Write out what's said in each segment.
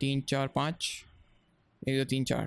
3 4 5، 1 2 3 4.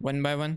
1 by 1.